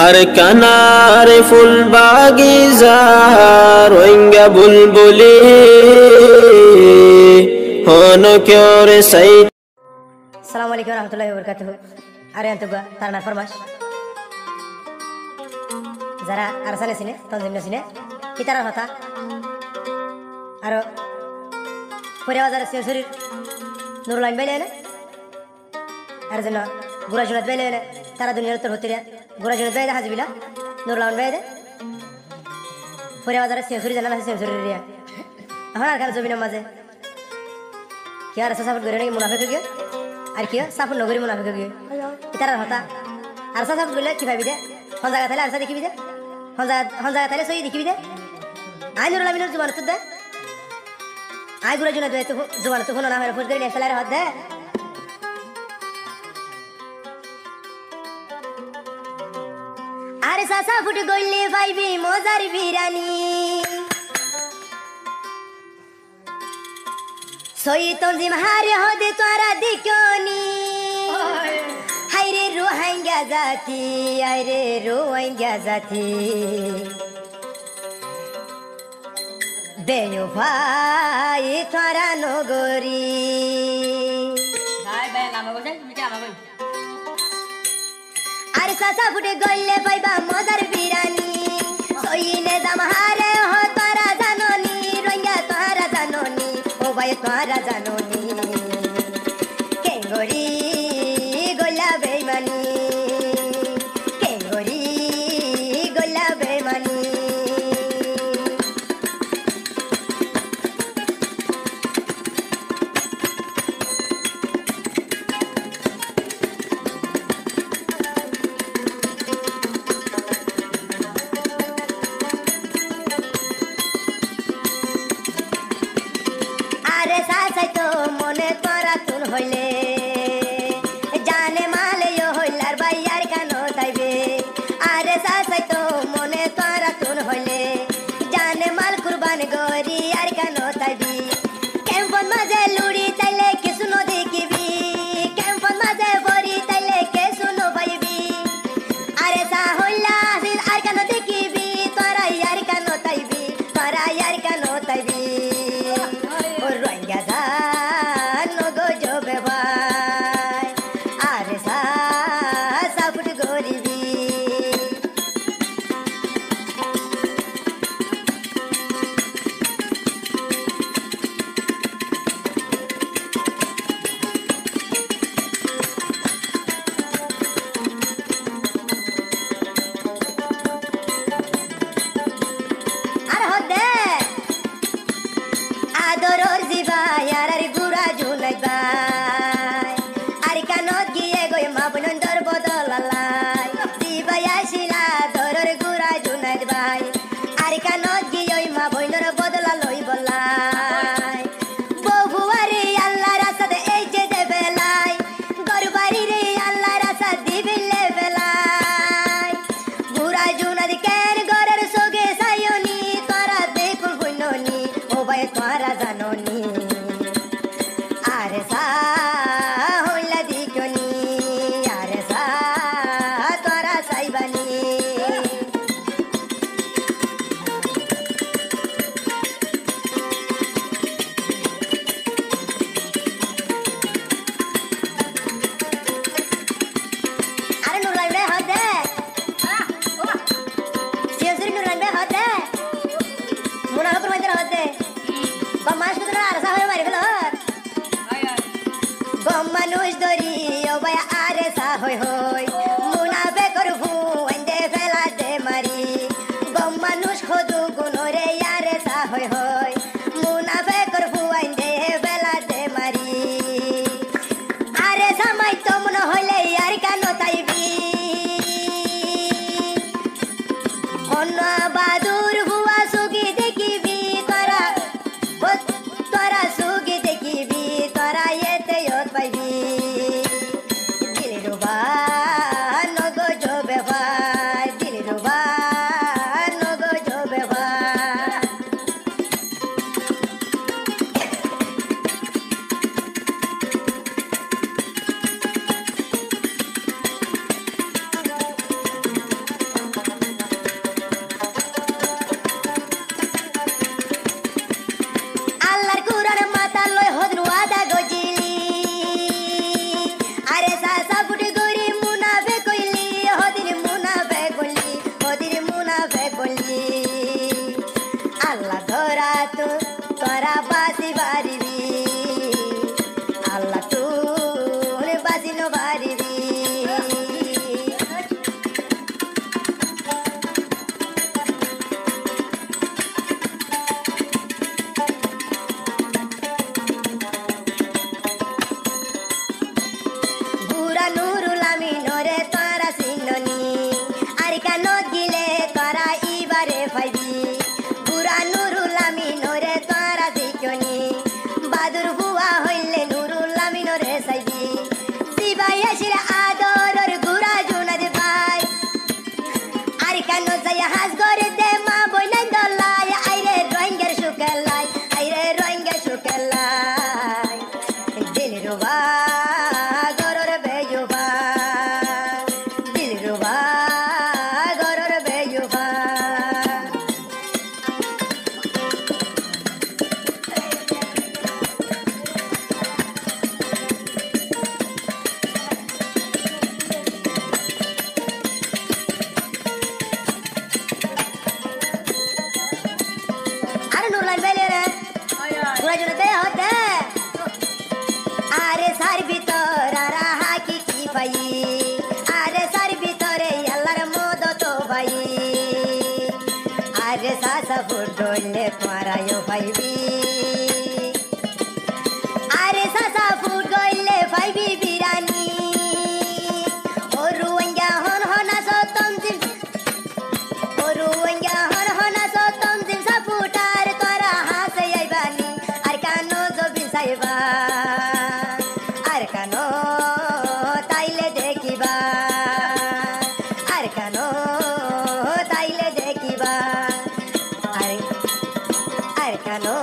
আর কানার ফুল বাগিচা রোহিঙ্গা বুলবুলি হন কেওরে সাই। আসসালামু আলাইকুম রহমতুল্লাহি ওয়া বারাকাতুহু। আরে আন্তগা তারনা ফরমাশ যারা আরসানে সিনে তনজিম সিনে কিতারা হতা আর পরে বাজার সিনসুরির নুরুলাইন বাইলে না আর যেন গুড়া জুনাত বাইলে না তারা দুনিয়ার উত্তর হতে গুড়া জুনাত বাইদে হাজবিলা নুরুলাইন বাইদে পরে বাজার সিনসুরি জানা না সিনসুরির রিয়া এখন আর কার জমিনের মাঝে কি আর সাফাত করে নাকি মুনাফিক গিয়ে আর কি সাফাত নগরী মুনাফিক গিয়ে কিতারা হতা আর সাফাত বললে কি ভাবি দে হন জায়গা তাইলে আরসা দেখিবি দে হন জায়গা তাইলে সই দেখিবি দে আই নুরুল আমিনের জুবান তো দে আই গুড়া জুনাত তো জুবান তো ফোন না হয় ফোন করে নিয়ে ফেলার হাত দে আরে সাসা ফুট গইলে ভাইবি মজার বিরানি সই তনজিম হারে হদে তোরা দিকনি হাইরে রোহিঙ্গা জাতি আইরে রোহিঙ্গা জাতি বেয়ো ভাই তোরা নগরী আর সাসা ফুটে গইলে পাইবা মজার বিরানি সইনে জামহারে হ তোরা জাননি রোহিঙ্গা তোরা জাননি ও ভাই তোরা জাননি কেঙ্গরি গলা বেইমানি কেঙ্গরি গলা বেইমানি আরে সাসাই তো মনে তোরা তুন হইলে জানে মালে হইলার ভাইয়ার কেন তাইবে আরে সাসাই তো মনে তোরা তুন হইলে জানে মাল কুরবান গরি আর কেন তাইবি কেমন মাঝে লুড়ি তাইলে কে শুনো দেখিবি কেমন মাঝে বরি তাইলে কে শুনো পাইবি আরে সা হইলা আর কেন দেখিবি তোরা আর কেন তাইবি তোরা আর কেন তাইবি আদরর জিবাই আর গুড়া ঝুলাই বাই আর কানত গিয়ে গই মা বনন্দর বদলালাই জিবাই আসিলা দরর গুড়া ঝুলাই বাই আর কানত গিয়ে মা বনর বদলা লই বলাই বহুয়ারে আল্লাহ রাসাদ এই যে দেবেলাই গরবারি রে আল্লাহ রাসাদ দিবিলে বেলাই গুড়া ঝুনাদ কেন গরের সোগে সায়নি তোরা দেখুন বইননি ও ভাই তোরা জাননি আরে সা হইলা দিকনি আরে সা তোরা সাইবানি আরে নুরলাইন বে হাত দে সিয়াসরি নুরলাইন বে হাত দে মুনাফিক মাইদের হাত দে বমাস কত আরসা হয়ে মারি ফেল বম মানুষ ধরি ও ভাই আরে সা হই হই মুনাফিক করবু আইন্দে ফেলা দে মারি বম মানুষ খদু গুনরে আরে সা হই হই মুনাফিক করবু আইন্দে ফেলা দে মারি আরে সামাই তো মন হইলে আর কেন তাইবি অন্য বাদুর বুয়া সুগি দেখিবি তোরা তোরা সুগি দেখিবি তোরা এতে পাইবি দিলি রুবা নগ জবে ভাই দিলি রুবা নগ জবে ভাই কানত গিলে তোরা ইবারে পাইবি বুড়া নুরুল আমিনরে তোরা দেখিনি বাদুর বুয়া হইলে নুরুল আমিনরে চাইবি জিবাই আসির আদরের গুড়া জুনাদ ভাই আর কানত যাই হাজ করে দে মা বইনাই দলাই আইরে রোহিঙ্গার শুকেলাই আইরে রোহিঙ্গা শুকেলাই দিল রুবা গরর বেজুবা দিল রুবা গরর বেজুবা আরে নুরলাইন বেলে রে পুরা জন্য দে হতে আরে সার ভিতর রাহা কি ভাই আরে সার ভিতরে আল্লাহর মদত ভাই আরে সাসা ফুটলে পারায়ও ভাইবি আরে সাসা ফুট গইলে ভাইবি বিরানি ও রুঙ্গা হন হনা সতম জিম ও রুঙ্গা হন হনা সতম জিম সাপুটার তোরা হাসে আইবানি আর কানো জবি সাইবা আর কানো তাইলে দেখিবা আর কানো তাইলে দেখিবা আর কানো